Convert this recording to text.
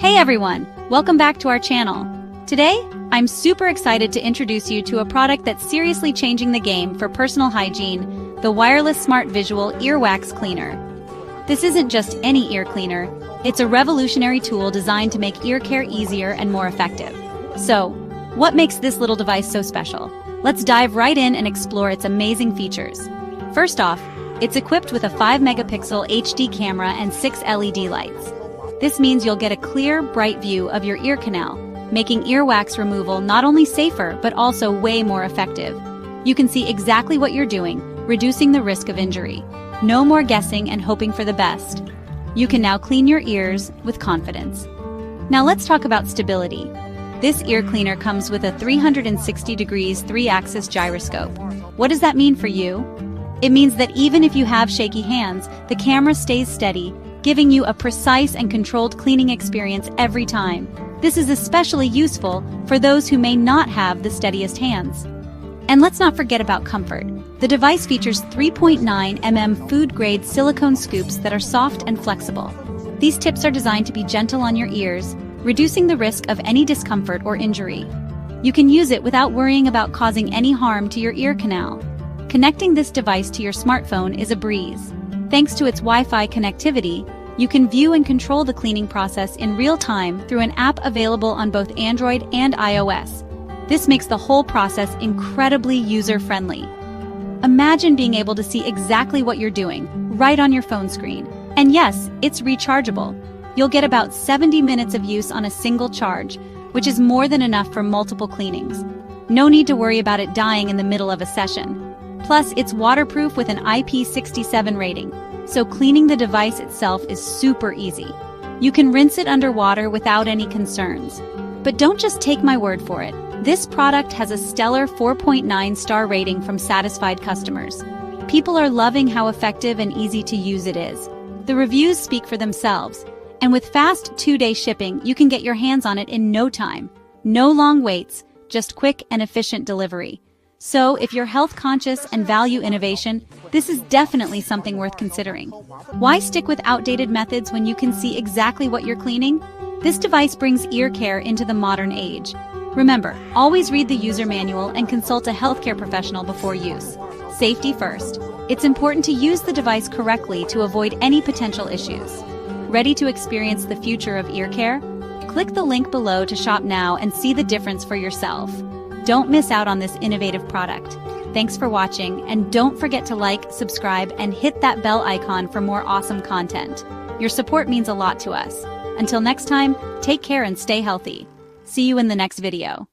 Hey everyone, welcome back to our channel. Today, I'm super excited to introduce you to a product that's seriously changing the game for personal hygiene, the wireless smart visual Earwax cleaner. This isn't just any ear cleaner, it's a revolutionary tool designed to make ear care easier and more effective. So, what makes this little device so special? Let's dive right in and explore its amazing features. First off, it's equipped with a 5-megapixel HD camera and 6 LED lights. This means you'll get a clear, bright view of your ear canal, making earwax removal not only safer but also way more effective. You can see exactly what you're doing, reducing the risk of injury. No more guessing and hoping for the best. You can now clean your ears with confidence. Now let's talk about stability. This ear cleaner comes with a 360 degrees 3-axis gyroscope. What does that mean for you? It means that even if you have shaky hands, the camera stays steady, giving you a precise and controlled cleaning experience every time. This is especially useful for those who may not have the steadiest hands. And let's not forget about comfort. The device features 3.9 mm food-grade silicone scoops that are soft and flexible. These tips are designed to be gentle on your ears, reducing the risk of any discomfort or injury. You can use it without worrying about causing any harm to your ear canal. Connecting this device to your smartphone is a breeze. Thanks to its Wi-Fi connectivity, you can view and control the cleaning process in real time through an app available on both Android and iOS. This makes the whole process incredibly user-friendly. Imagine being able to see exactly what you're doing, right on your phone screen. And yes, it's rechargeable. You'll get about 70 minutes of use on a single charge, which is more than enough for multiple cleanings. No need to worry about it dying in the middle of a session. Plus, it's waterproof with an IP67 rating, so cleaning the device itself is super easy. You can rinse it underwater without any concerns. But don't just take my word for it. This product has a stellar 4.9-star rating from satisfied customers. People are loving how effective and easy to use it is. The reviews speak for themselves, and with fast 2-day shipping, you can get your hands on it in no time. No long waits, just quick and efficient delivery. So, if you're health conscious and value innovation, this is definitely something worth considering. Why stick with outdated methods when you can see exactly what you're cleaning? This device brings ear care into the modern age. Remember, always read the user manual and consult a healthcare professional before use. Safety first. It's important to use the device correctly to avoid any potential issues. Ready to experience the future of ear care? Click the link below to shop now and see the difference for yourself. Don't miss out on this innovative product. Thanks for watching, and don't forget to like, subscribe, and hit that bell icon for more awesome content. Your support means a lot to us. Until next time, take care and stay healthy. See you in the next video.